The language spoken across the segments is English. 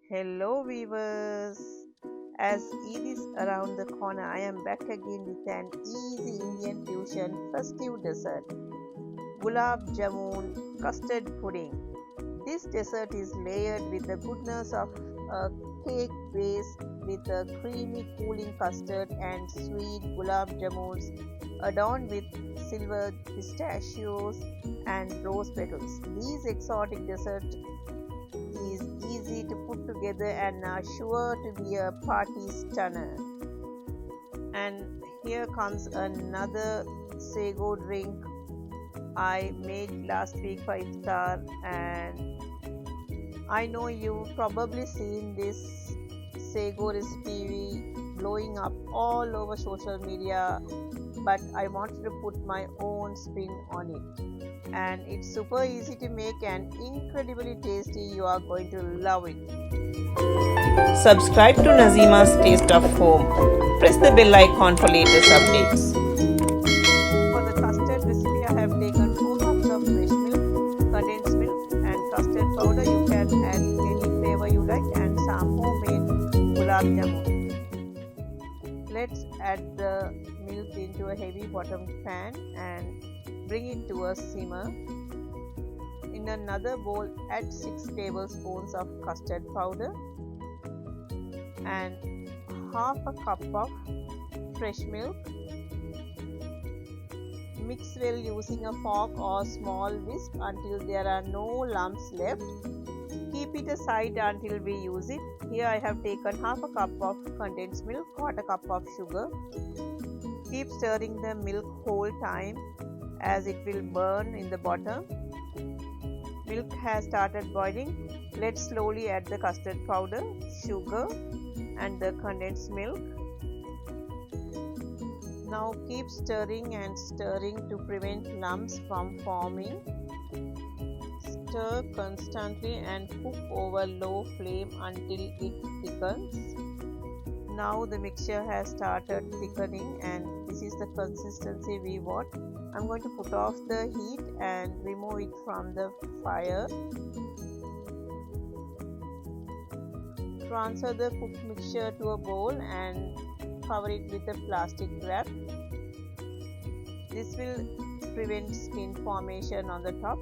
Hello viewers! As Eid is around the corner, I am back again with an easy Indian fusion festive dessert, Gulab Jamun custard pudding. This dessert is layered with the goodness of a cake base with a creamy cooling custard and sweet gulab jamuns adorned with silver pistachios and rose petals. These exotic desserts is easy to put together and are sure to be a party stunner. And here comes another Sago drink I made last week for iftar, and I know you've probably seen this Sago recipe blowing up all over social media, but I wanted to put my own spin on it. And it's super easy to make and incredibly tasty. You are going to love it. Subscribe to Nazima's Taste of Home. Press the bell icon for latest updates. For the custard recipe, I have taken 4 cups of fresh milk, condensed milk and custard powder. You can add any flavor you like and some homemade gulab jamun. Let's add the milk into a heavy bottomed pan and bring it to a simmer. In another bowl, add 6 tablespoons of custard powder and half a cup of fresh milk. Mix well using a fork or small whisk until there are no lumps left. Keep it aside until we use it. Here I have taken half a cup of condensed milk, quarter cup of sugar. Keep stirring the milk whole time as it will burn in the bottom. Milk has started boiling. Let's slowly add the custard powder, sugar and the condensed milk. Now keep stirring and stirring to prevent lumps from forming. Stir constantly and cook over low flame until it thickens. Now the mixture has started thickening and this is the consistency we want. I'm going to put off the heat and remove it from the fire. Transfer the cooked mixture to a bowl and cover it with a plastic wrap. This will prevent skin formation on the top,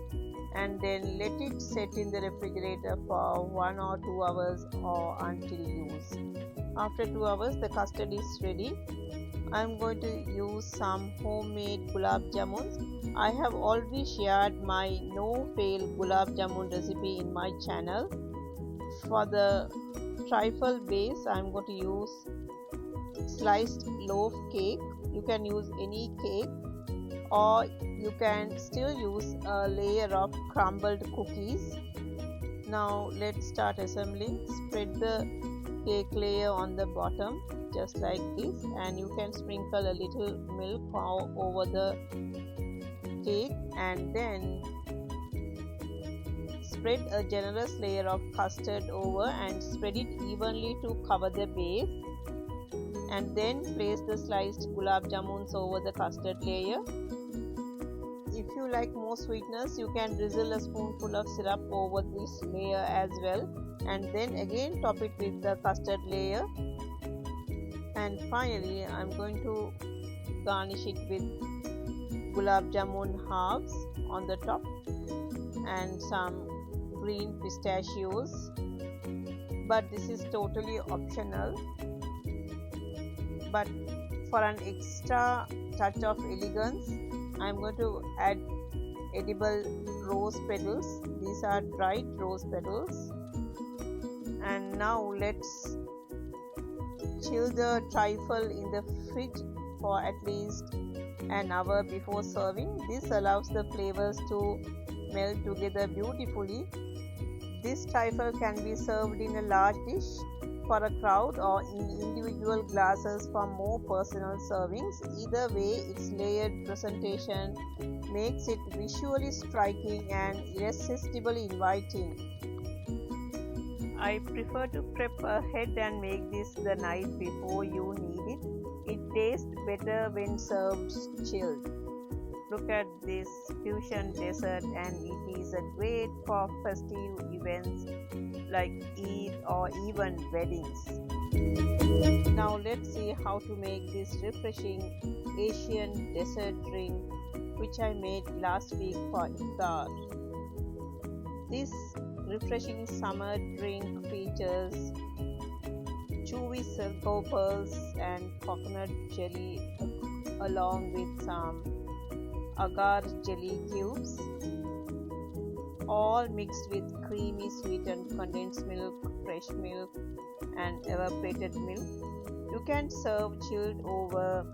and then let it set in the refrigerator for 1 or 2 hours or until use. After 2 hours the custard is ready. I am going to use some homemade gulab jamuns. I have already shared my no fail gulab jamun recipe in my channel. For the trifle base I am going to use sliced loaf cake. You can use any cake or you can still use a layer of crumbled cookies. Now let's start assembling. Spread the cake layer on the bottom just like this, and you can sprinkle a little milk over the cake and then spread a generous layer of custard over and spread it evenly to cover the base, and then place the sliced gulab jamuns over the custard layer. If you like more sweetness, you can drizzle a spoonful of syrup over this layer as well, and then again top it with the custard layer. And finally I'm going to garnish it with gulab jamun halves on the top and some green pistachios, but this is totally optional. But for an extra touch of elegance, I am going to add edible rose petals. These are dried rose petals. And now let's chill the trifle in the fridge for at least an hour before serving. This allows the flavors to melt together beautifully. This trifle can be served in a large dish for a crowd or in individual glasses for more personal servings. Either way, its layered presentation makes it visually striking and irresistibly inviting. I prefer to prep ahead and make this the night before you need it. It tastes better when served chilled. Look at this fusion dessert, and it is a great for festive events like Eid or even weddings. Now let's see how to make this refreshing Asian dessert drink which I made last week for Iftar. This refreshing summer drink features chewy Sago pearls and coconut jelly along with some Agar jelly cubes, all mixed with creamy sweetened condensed milk, fresh milk and evaporated milk. You can serve chilled over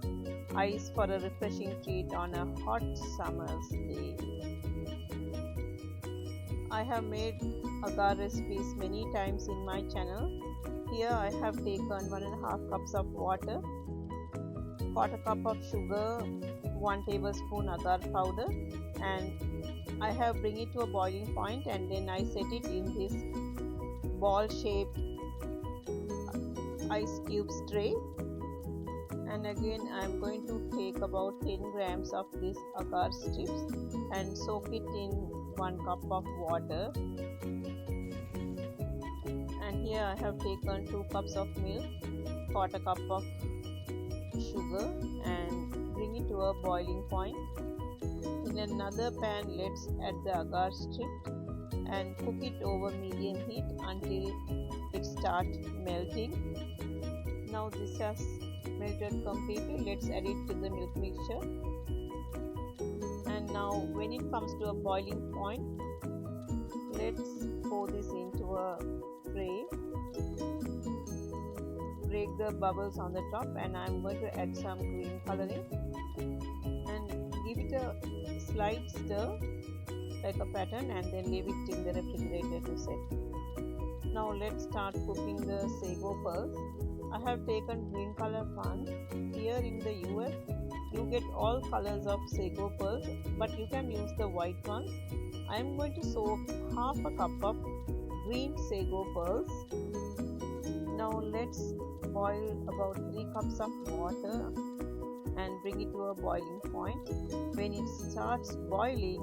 ice for a refreshing treat on a hot summer's day. I have made agar recipes many times in my channel. Here I have taken 1.5 cups of water, 1/4 cup of sugar, 1 tablespoon agar powder, and I have bring it to a boiling point, and then I set it in this ball shaped ice cubes tray. And again I am going to take about 10 grams of this agar strips and soak it in 1 cup of water. And here I have taken 2 cups of milk, 1/4 cup of sugar, and bring it to a boiling point. In another pan, let's add the agar strip and cook it over medium heat until it starts melting. Now this has melted completely. Let's add it to the milk mixture. And now when it comes to a boiling point, let's pour this into a tray. Break the bubbles on the top, and I'm going to add some green coloring and give it a slight stir like a pattern, and then leave it in the refrigerator to set. Now let's start cooking the Sago pearls. I have taken green color one. Here in the US you get all colors of Sago pearls, but you can use the white ones. I am going to soak 1/2 cup of green Sago pearls. Now let's boil about 3 cups of water and bring it to a boiling point. When it starts boiling,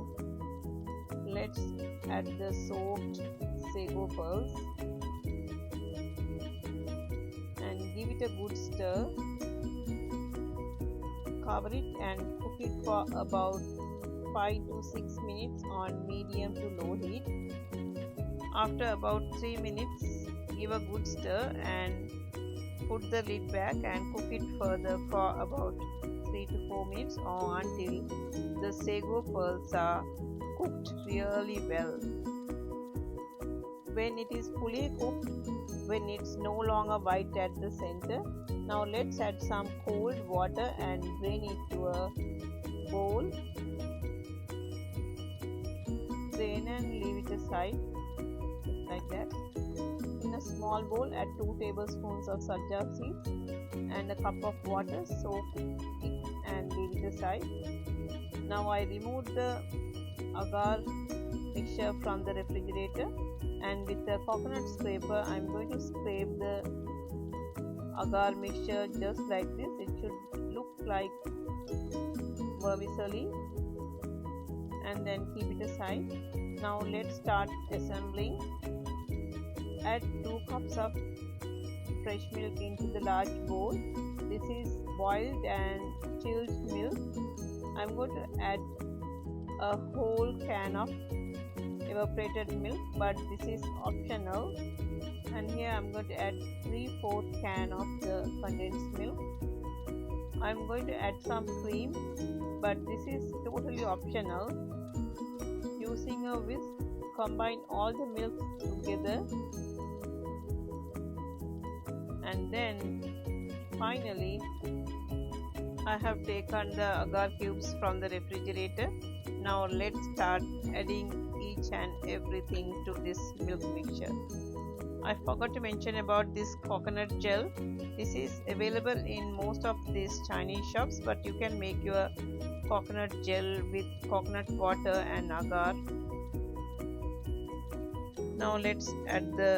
let's add the soaked Sago pearls and give it a good stir. Cover it and cook it for about 5 to 6 minutes on medium to low heat. After about 3 minutes, give a good stir and put the lid back and cook it further for about 3 to 4 minutes or until the Sago pearls are cooked really well. When it is fully cooked, when it's no longer white at the center, now let's add some cold water and drain it to a bowl. Drain and leave it aside, just like that. In a small bowl, add 2 tablespoons of saga seeds and a cup of water. Soak it and leave it aside. Now I removed the agar mixture from the refrigerator, and with the coconut scraper I am going to scrape the agar mixture just like this. It should look like vermicelli, and then keep it aside. Now let's start assembling. Add 2 cups of fresh milk into the large bowl. This is boiled and chilled milk. I'm going to add a whole can of evaporated milk, but this is optional. And here I'm going to add 3/4 can of the condensed milk. I'm going to add some cream, but this is totally optional. Using a whisk, combine all the milk together, and then finally I have taken the agar cubes from the refrigerator. Now let's start adding each and everything to this milk mixture. I forgot to mention about this coconut gel. This is available in most of these Chinese shops, but you can make your coconut gel with coconut water and agar. Now let's add the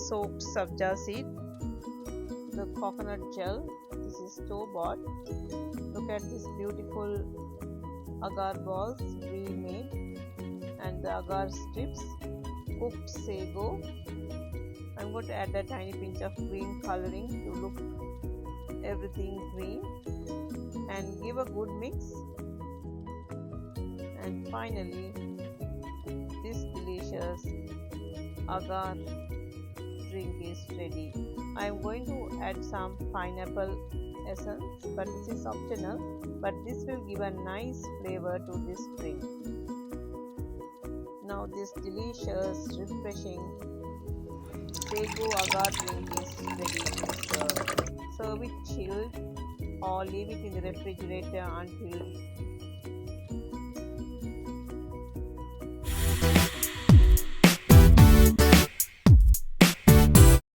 soaked saga seed, the coconut gel. This is store bought. Look at this beautiful agar balls pre-made, and the agar strips, cooked sago. I'm going to add a tiny pinch of green coloring to look everything green and give a good mix. And finally, this delicious agar drink is ready. I am going to add some pineapple essence, but this is optional, but this will give a nice flavor to this drink. Now this delicious, refreshing Sago agar drink is ready to serve. Serve it chilled or leave it in the refrigerator until